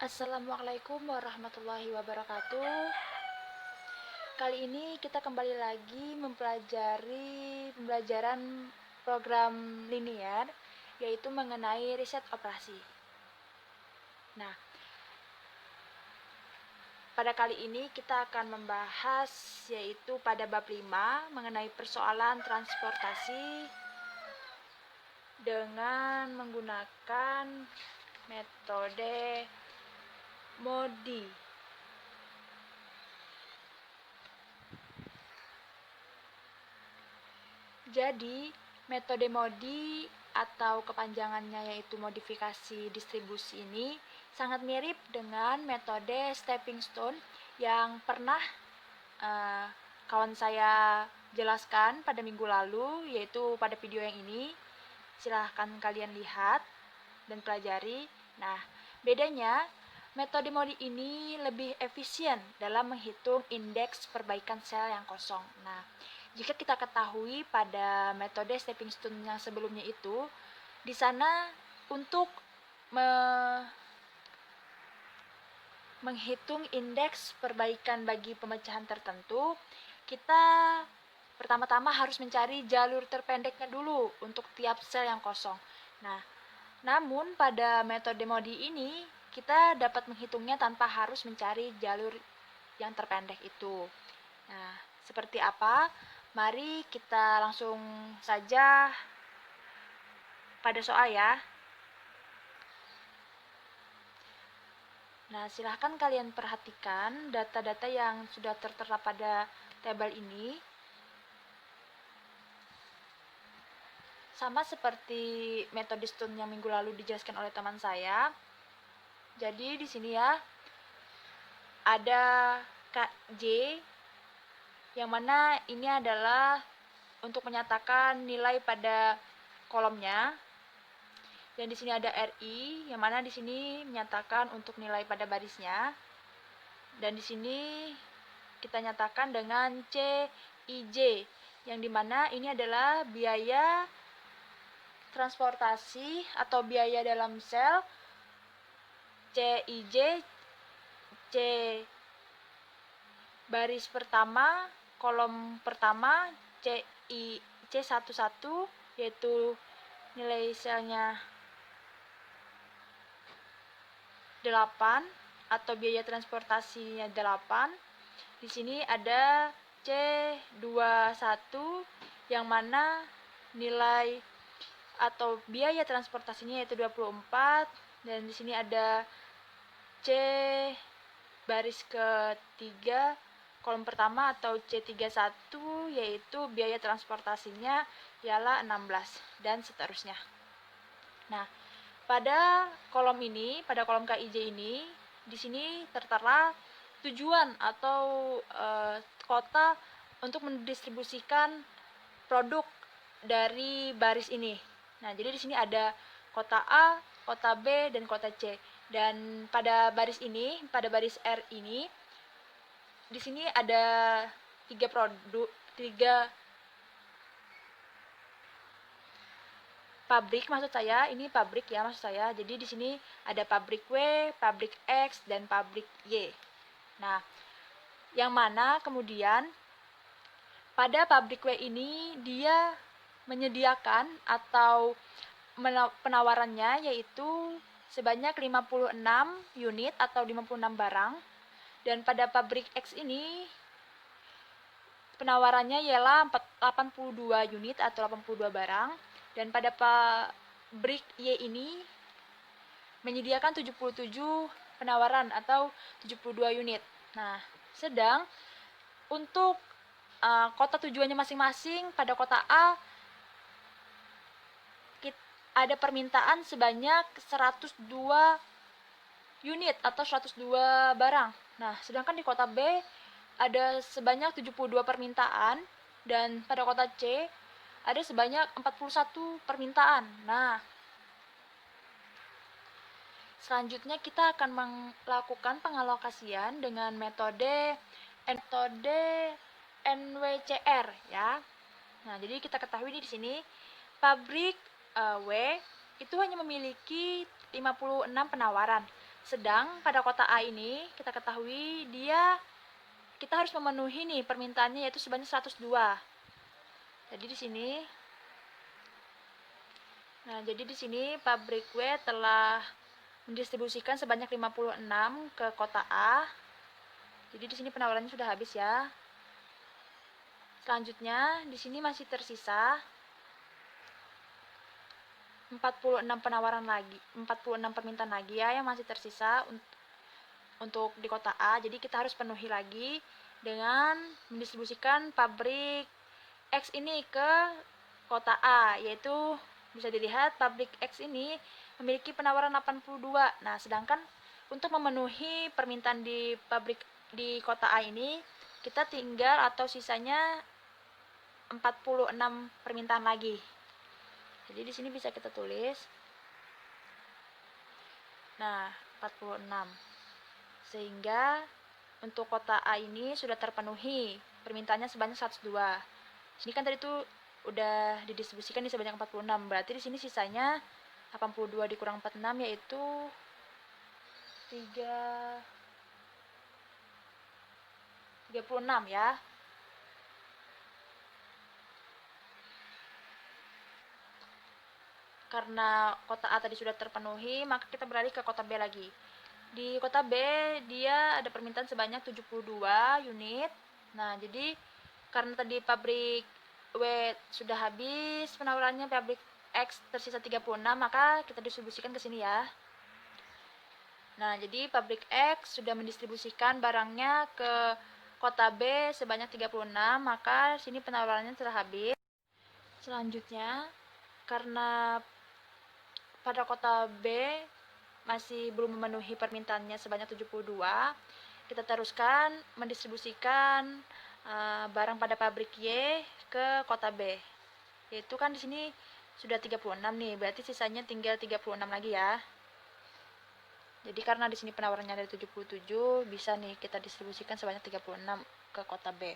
Assalamualaikum warahmatullahi wabarakatuh. Kali ini kita kembali lagi mempelajari pembelajaran program linier, yaitu mengenai riset operasi. Nah, pada kali ini kita akan membahas yaitu pada bab 5 mengenai persoalan transportasi dengan menggunakan metode MODI. Jadi, metode MODI atau kepanjangannya yaitu modifikasi distribusi ini sangat mirip dengan metode stepping stone yang pernah kawan saya jelaskan pada minggu lalu, yaitu pada video yang ini. Silahkan kalian lihat dan pelajari. Nah, bedanya metode MODI ini lebih efisien dalam menghitung indeks perbaikan sel yang kosong. Nah, jika kita ketahui pada metode stepping stone yang sebelumnya itu, di sana untuk menghitung indeks perbaikan bagi pemecahan tertentu, kita pertama-tama harus mencari jalur terpendeknya dulu untuk tiap sel yang kosong. Nah, namun pada metode MODI ini kita dapat menghitungnya tanpa harus mencari jalur yang terpendek itu. Nah, seperti apa? Mari kita langsung saja pada soal ya. Nah, silahkan kalian perhatikan data-data yang sudah tertera pada tabel ini. Sama seperti metode stone yang minggu lalu dijelaskan oleh teman saya. Jadi di sini ya ada KJ yang mana ini adalah untuk menyatakan nilai pada kolomnya. Dan di sini ada RI yang mana di sini menyatakan untuk nilai pada barisnya. Dan di sini kita nyatakan dengan CIJ yang dimana ini adalah biaya transportasi atau biaya dalam sel. CIJ, C baris pertama, kolom pertama, C11 yaitu nilai selnya 8 atau biaya transportasinya 8. Di sini ada C21 yang mana nilai atau biaya transportasinya yaitu 24, dan di sini ada C baris ketiga kolom pertama atau C31 yaitu biaya transportasinya ialah 16 dan seterusnya. Nah, pada kolom ini, pada kolom KIJ ini, di sini tertera tujuan atau kota untuk mendistribusikan produk dari baris ini. Nah, jadi di sini ada kota A, kota B, dan kota C. Dan pada baris ini, pada baris R ini, di sini ada 3 pabrik, maksud saya, ini pabrik ya maksud saya. Jadi di sini ada pabrik W, pabrik X, dan pabrik Y. Nah, yang mana kemudian pada pabrik W ini dia menyediakan atau penawarannya yaitu sebanyak 56 unit atau 56 barang. Dan pada pabrik X ini penawarannya ialah 82 unit atau 82 barang. Dan pada pabrik Y ini menyediakan 77 penawaran atau 72 unit. Nah, sedang untuk kota tujuannya masing-masing, pada kota A ada permintaan sebanyak 102 unit atau 102 barang. Nah, sedangkan di kota B ada sebanyak 72 permintaan, dan pada kota C ada sebanyak 41 permintaan. Nah, selanjutnya kita akan melakukan pengalokasian dengan metode NWCR ya. Nah, jadi kita ketahui di sini pabrik W itu hanya memiliki 56 penawaran. Sedang pada kota A ini kita ketahui kita harus memenuhi nih permintaannya yaitu sebanyak 102. Jadi di sini jadi di sini pabrik W telah mendistribusikan sebanyak 56 ke kota A. Jadi di sini penawarannya sudah habis ya. Selanjutnya di sini masih tersisa 46 penawaran lagi, 46 permintaan lagi ya yang masih tersisa untuk di kota A. Jadi kita harus penuhi lagi dengan mendistribusikan pabrik X ini ke kota A, yaitu bisa dilihat pabrik X ini memiliki penawaran 82. Nah, sedangkan untuk memenuhi permintaan di pabrik di kota A ini, kita tinggal atau sisanya 46 permintaan lagi. Jadi di sini bisa kita tulis. Nah, 46. Sehingga untuk kota A ini sudah terpenuhi. Permintaannya sebanyak 102. Sini kan tadi tuh udah didistribusikan di sebanyak 46. Berarti di sini sisanya 82 dikurang 46 yaitu 36 ya. Karena kota A tadi sudah terpenuhi, maka kita beralih ke kota B lagi. Di kota B, dia ada permintaan sebanyak 72 unit. Nah, jadi karena tadi pabrik W sudah habis penawarannya, pabrik X tersisa 36, maka kita distribusikan ke sini ya. Nah, jadi pabrik X sudah mendistribusikan barangnya ke kota B sebanyak 36, maka sini penawarannya telah habis. Selanjutnya, karena pada kota B masih belum memenuhi permintaannya sebanyak 72, kita teruskan mendistribusikan barang pada pabrik Y ke kota B. Yaitu kan di sini sudah 36 nih, berarti sisanya tinggal 36 lagi ya. Jadi karena di sini penawarannya ada 77, bisa nih kita distribusikan sebanyak 36 ke kota B.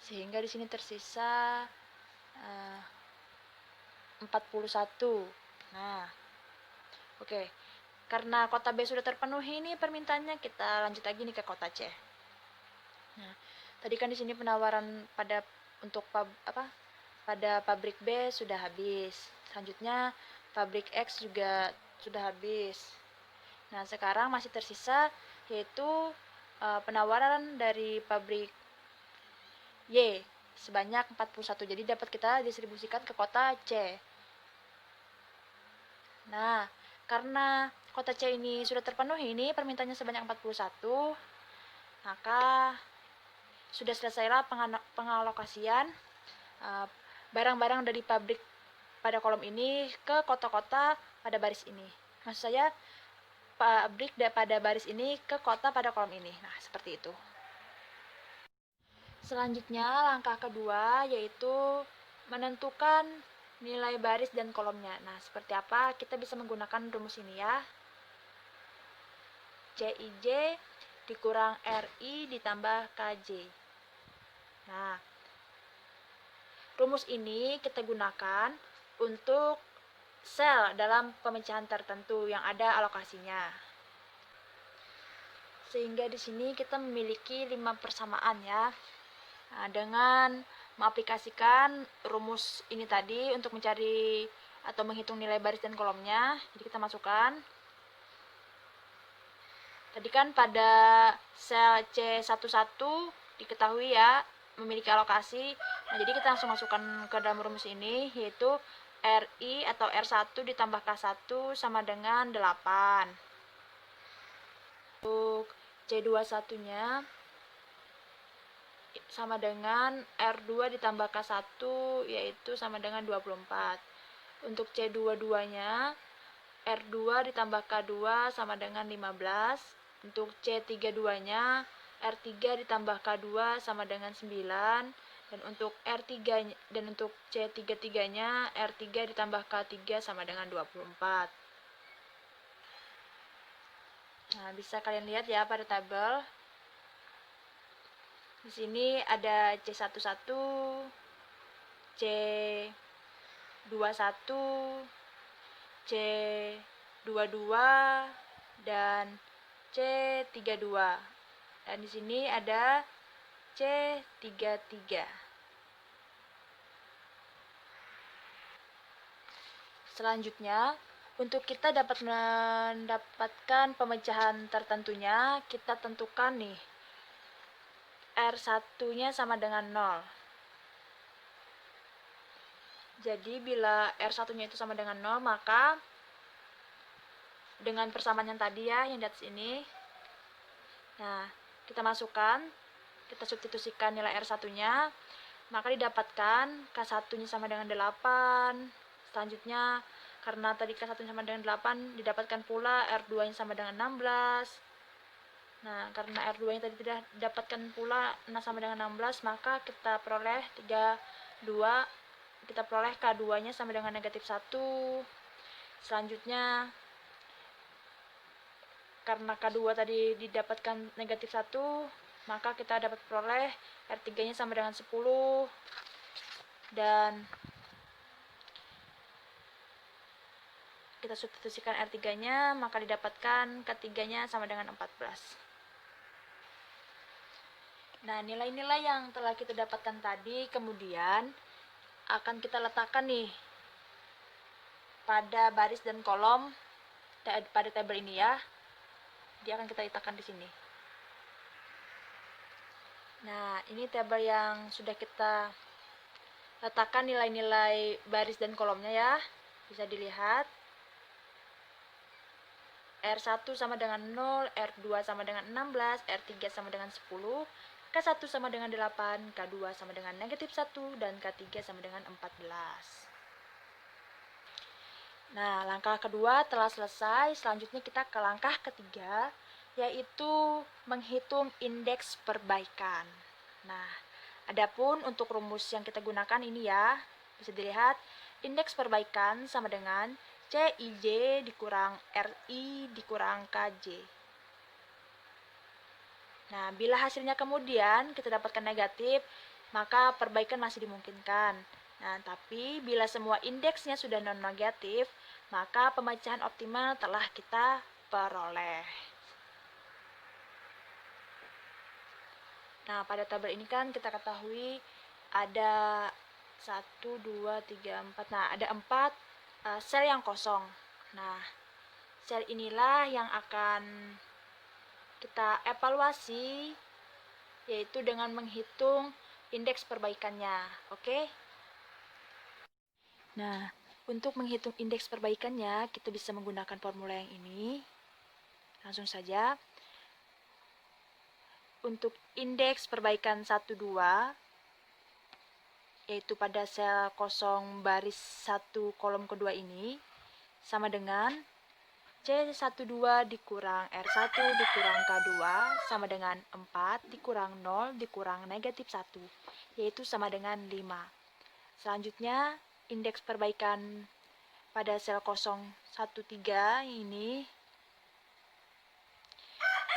Sehingga di sini tersisa 41. Nah, oke. Karena kota B sudah terpenuhi nih permintaannya, kita lanjut lagi nih ke kota C. Nah, tadi kan di sini penawaran pada pabrik B sudah habis. Selanjutnya pabrik X juga sudah habis. Nah, sekarang masih tersisa yaitu penawaran dari pabrik Y sebanyak 41. Jadi dapat kita distribusikan ke kota C. Nah, karena kota C ini sudah terpenuhi ini permintaannya sebanyak 41, maka sudah selesailah pengalokasian barang-barang dari pabrik pada kolom ini ke kota-kota pada baris ini. Maksud saya pabrik pada baris ini ke kota pada kolom ini. Nah, seperti itu. Selanjutnya langkah kedua yaitu menentukan nilai baris dan kolomnya. Nah, seperti apa? Kita bisa menggunakan rumus ini ya. CIJ dikurang RI ditambah KJ. Nah, rumus ini kita gunakan untuk sel dalam pemecahan tertentu yang ada alokasinya. Sehingga di sini kita memiliki 5 persamaan ya. Nah, dengan mengaplikasikan rumus ini tadi untuk mencari atau menghitung nilai baris dan kolomnya, jadi kita masukkan. Tadi kan pada sel C11 diketahui ya memiliki alokasi. Nah, jadi kita langsung masukkan ke dalam rumus ini, yaitu RI atau R1 ditambah K1 sama dengan 8. Untuk C21-nya sama dengan R2 ditambah K1 yaitu sama dengan 24. Untuk C22-nya R2 ditambah K2 sama dengan 15. Untuk C32-nya R3 ditambah K2 sama dengan 9. Dan untuk C33-nya R3 ditambah K3 sama dengan 24. Nah, bisa kalian lihat ya pada tabel. Di sini ada C11, C21, C22, dan C32. Dan di sini ada C33. Selanjutnya, untuk kita dapat mendapatkan pemecahan tertentunya, kita tentukan nih R1-nya sama dengan 0. Jadi bila R1-nya itu sama dengan 0, maka dengan persamaan yang tadi ya, yang di atas ini, nah, kita masukkan, kita substitusikan nilai R1-nya, maka didapatkan K1-nya sama dengan 8. Selanjutnya, karena tadi K1-nya sama dengan 8, didapatkan pula R2-nya sama dengan 16. Nah, karena R2-nya tadi tidak didapatkan pula sama dengan 16, maka kita peroleh 2, kita peroleh K2-nya sama dengan -1. Selanjutnya, karena K2 tadi didapatkan -1, maka kita dapat peroleh R3-nya sama dengan 10. Dan kita substitusikan R3-nya, maka didapatkan K3-nya sama dengan 14. Nah, nilai-nilai yang telah kita dapatkan tadi kemudian akan kita letakkan nih pada baris dan kolom pada tabel ini ya. Dia akan kita letakkan di sini. Nah, ini tabel yang sudah kita letakkan nilai-nilai baris dan kolomnya ya. Bisa dilihat. R1 sama dengan 0, R2 sama dengan 16, R3 sama dengan 10, K1 sama dengan 8, K2 sama dengan -1, dan K3 sama dengan 14. Nah, langkah kedua telah selesai. Selanjutnya kita ke langkah ketiga, yaitu menghitung indeks perbaikan. Nah, adapun untuk rumus yang kita gunakan ini ya, bisa dilihat indeks perbaikan sama dengan CIJ dikurang RI dikurang KJ. Nah, bila hasilnya kemudian kita dapatkan negatif, maka perbaikan masih dimungkinkan. Nah, tapi bila semua indeksnya sudah non-negatif, maka pemecahan optimal telah kita peroleh. Nah, pada tabel ini kan kita ketahui ada 1, 2, 3, 4. Nah, ada 4 sel yang kosong. Nah, sel inilah yang akan kita evaluasi, yaitu dengan menghitung indeks perbaikannya. Oke? Nah, untuk menghitung indeks perbaikannya, kita bisa menggunakan formula yang ini. Langsung saja. Untuk indeks perbaikan 1, 2, yaitu pada sel kosong baris 1 kolom kedua ini, sama dengan C12 dikurang R1 dikurang K2 sama dengan 4 dikurang 0 dikurang -1, yaitu sama dengan 5. Selanjutnya, indeks perbaikan pada sel kosong 13 ini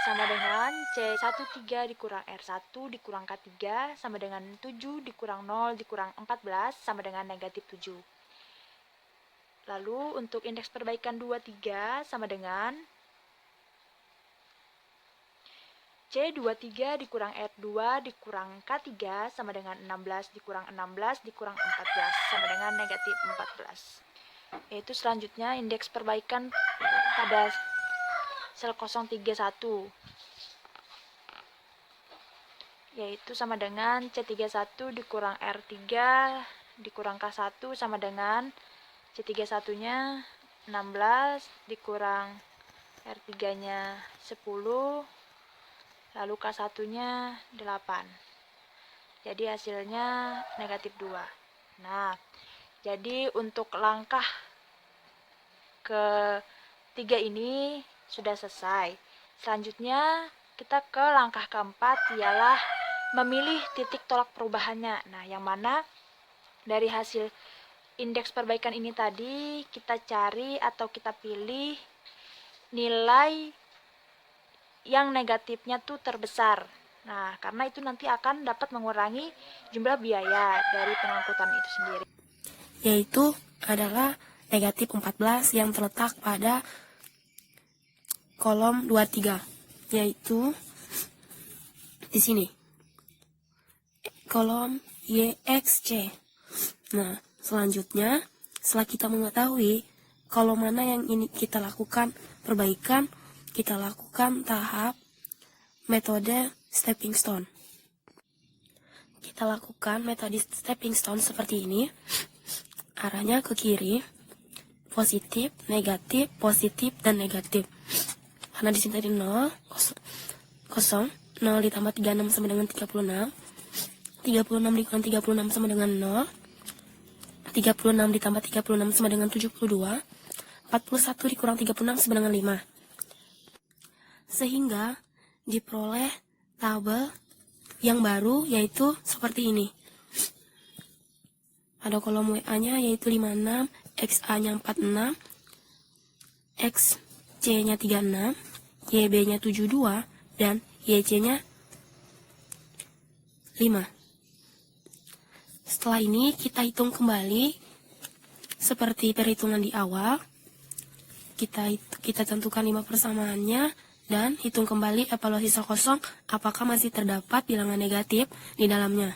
sama dengan C13 dikurang R1 dikurang K3 sama dengan 7 dikurang 0 dikurang 14 sama dengan -7. Lalu untuk indeks perbaikan 23 sama dengan C23 dikurang R2 dikurang K3 sama dengan 16 dikurang 16 dikurang 14 sama dengan -14. Yaitu selanjutnya indeks perbaikan pada sel 031, yaitu sama dengan C31 dikurang R3 dikurang K1 sama dengan C31-nya 16 dikurang R3-nya 10, lalu K1-nya 8. Jadi hasilnya -2. Nah, jadi untuk langkah ketiga ini sudah selesai. Selanjutnya kita ke langkah keempat, ialah memilih titik tolak perubahannya. Nah, yang mana dari hasil indeks perbaikan ini tadi kita cari atau kita pilih nilai yang negatifnya tuh terbesar. Nah, karena itu nanti akan dapat mengurangi jumlah biaya dari pengangkutan itu sendiri. Yaitu adalah -14 yang terletak pada kolom 23. yaitu di sini. Kolom YXC. Nah, selanjutnya setelah kita mengetahui kolom mana yang ini kita lakukan perbaikan, kita lakukan tahap metode stepping stone. Kita lakukan metode stepping stone seperti ini. Arahnya ke kiri, positif, negatif, positif, dan negatif. Karena di sini tadi 0, 0 ditambah 36 sama dengan 36. 36 dikurang 36 sama dengan 0. 36 ditambah 36 sama dengan 72. 41 dikurang 36 sama dengan 5. Sehingga diperoleh tabel yang baru, yaitu seperti ini. Pada kolom WA-nya yaitu 56, XA-nya 46, XC-nya 36, YB-nya 72, dan YC-nya 5. Setelah ini kita hitung kembali seperti perhitungan di awal. Kita tentukan 5 persamaannya dan hitung kembali evaluasi sel kosong apakah masih terdapat bilangan negatif di dalamnya.